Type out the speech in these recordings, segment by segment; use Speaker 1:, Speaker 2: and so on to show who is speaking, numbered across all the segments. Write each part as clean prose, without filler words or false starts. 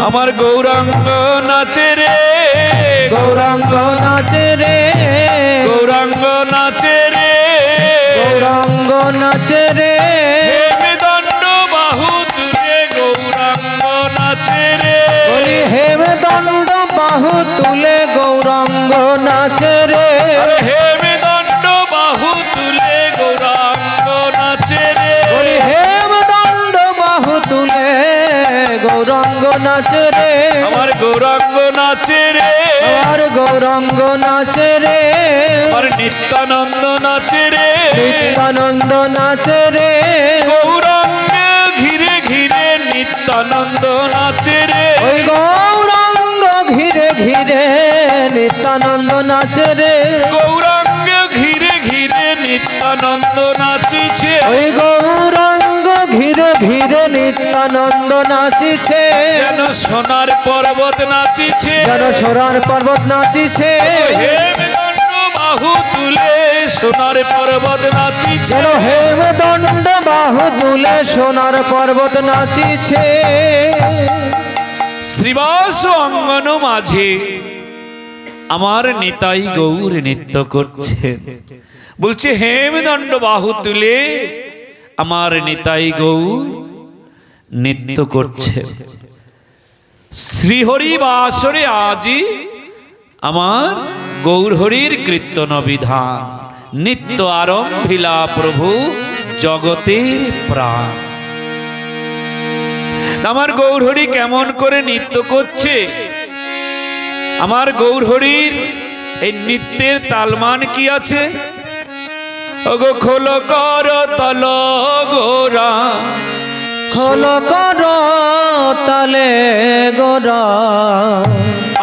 Speaker 1: আমার গৌরাঙ্গ নাচে রে,
Speaker 2: গৌরাঙ্গ নাচে রে,
Speaker 1: গৌরাঙ্গ নাচে রে,
Speaker 2: গৌরাঙ্গ নাচে রে,
Speaker 1: হেমদণ্ড বাহু তুলে গৌরাঙ্গ নাচে রে,
Speaker 2: বলি হেমদণ্ড বাহু তুলে গৌরাঙ্গ নাচে রে,
Speaker 1: হেমদণ্ড বাহু তুলে গৌরাঙ্গ নাচে রে,
Speaker 2: বলি হেমদণ্ড বাহু তুলে গৌরাঙ্গ নাচে রে,
Speaker 1: আমার গৌরাঙ্গ নাচে রে,
Speaker 2: আমার গৌরাঙ্গ নাচে রে,
Speaker 1: আমার নিত্যানন্দ নাচে রে,
Speaker 2: নিত্যানন্দ নাচে রে,
Speaker 1: গৌরাঙ্গ ঘিরে ঘিরে নিত্যানন্দ নাচে রে,
Speaker 2: ওই গৌরাঙ্গ ঘিরে ঘিরে নিত্যানন্দ নাচে রে,
Speaker 1: গৌরাঙ্গ ঘিরে ঘিরে নিত্যানন্দ নাচিছে,
Speaker 2: ওই গৌরাঙ্গ ঘিরে ঘিরে নিত্যানন্দ নাচিছে,
Speaker 1: যেন সোনার পর্বত নাচিছে,
Speaker 2: যেন সোনার পর্বত নাচিছে,
Speaker 1: হেমদণ্ড বাহু তুলে সোনার পর্বত নাচিছে,
Speaker 2: যেন হেমদণ্ড বাহু তুলে সোনার পর্বত নাচিছে।
Speaker 1: শ্রীবাস অঙ্গন মাঝে আমার নিতাই গৌর নৃত্য করছে, বলছে হেমদণ্ড বাহু তুলে আমার নিতাই গৌর নৃত্য করছে। শ্রীহরি বাসরে আজি আমার গৌরহরির কীর্তন বিধান, নিত্য আরম্ভিলা প্রভু জগতের প্রাণ। আমার গৌরহরি কেমন করে নৃত্য করছে, আমার গৌরহরির এই নৃত্যের তালমান কি আছে? ওগো খোল কর তল গোরা,
Speaker 2: খোল কর তালে গোরা,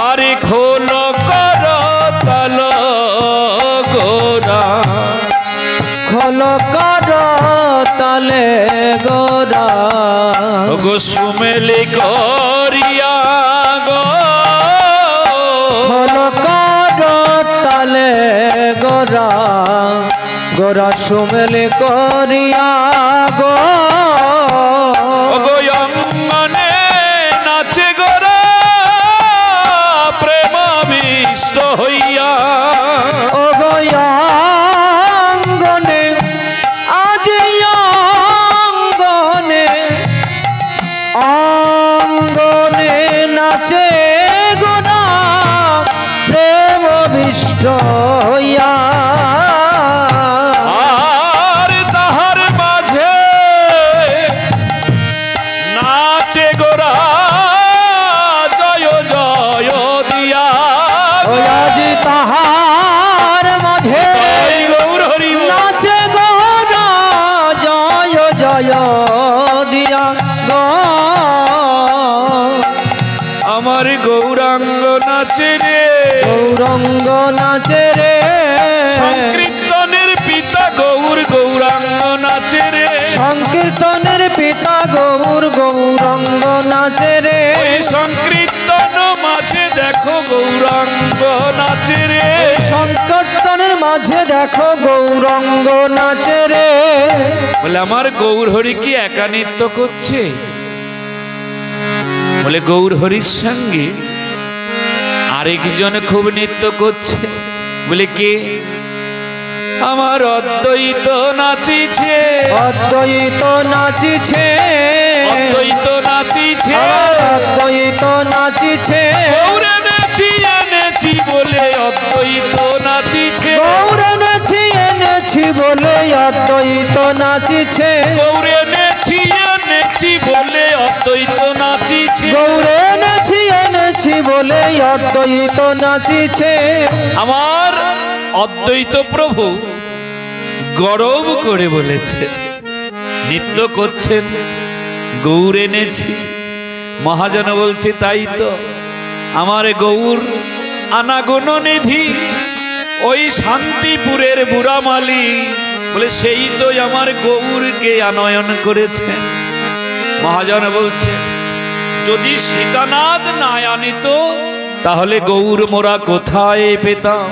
Speaker 1: আরে খোল কর তল গোরা,
Speaker 2: খোল কর তালে গোরা,
Speaker 1: ওগো সুমেলি করিয়া গো,
Speaker 2: খোল কর তালে গোরা, গোরা সুমেলে করিয়া গো,
Speaker 1: ওগো অঙ্গনে নাচে গোরা প্রেমাবিষ্ট হইয়া,
Speaker 2: ও গয়াঙ্গনে আজ অঙ্গনে, অঙ্গনে নাচে গোরা প্রেম বিষ্ট হইয়া,
Speaker 1: আর তাহার মাঝে নাচে গোরা জয় জয় দিয়া,
Speaker 2: ওই আজি তাহার মাঝে
Speaker 1: জয় গৌর হরি বল।
Speaker 2: নাচে গোরা জয় জয় দিয়া গো,
Speaker 1: আমার গৌরাঙ্গ নাচে রে,
Speaker 2: গৌরঙ্গ নাচে রে,
Speaker 1: সংকীর্তনের পিতা গৌর গৌরাঙ্গ নাচে রে,
Speaker 2: সংকীর্তনের পিতা গৌর গৌরঙ্গ নাচে রে,
Speaker 1: ওই সংকীর্তন মাঝে দেখো গৌরাঙ্গ নাচে রে,
Speaker 2: সংকীর্তনের মাঝে দেখো গৌরঙ্গ নাচে রে,
Speaker 1: বলে আমার গৌর হরি কি একা নৃত্য করছে? বলে গৌর হরির সঙ্গে আরেকজন খুব নৃত্য করছে। বলে কে? আমার অদ্বৈত নাচিছে,
Speaker 2: অদ্বৈত নাচিছে,
Speaker 1: অদ্বৈত নাচিছে,
Speaker 2: অদ্বৈত নাচিছে,
Speaker 1: গৌরে নেছি এনেছি বলে অদ্বৈত নাচিছে,
Speaker 2: গৌরে নেছি এনেছি বলে অদ্বৈত নাচিছে,
Speaker 1: গৌরে নেছি এনেছি বলে অদ্বৈত নাচিছে,
Speaker 2: গৌরে নেছি এনেছি বলে অদ্বৈত নাচিছে।
Speaker 1: আমার অদ্বৈত প্রভু গরব করে বলেছে নৃত্য করছেন, গৌর এনেছি। মহাজন বলছে তাই তো, আমার গৌর আনাগুণ নিধি, ওই শান্তিপুরের বুড়ামালি, বলে সেই তো আমার গৌরকে আনয়ন করেছে। মহাজন বলছে যদি সীতানাথ না আনিত তাহলে গৌর মোরা কোথায় পেতাম?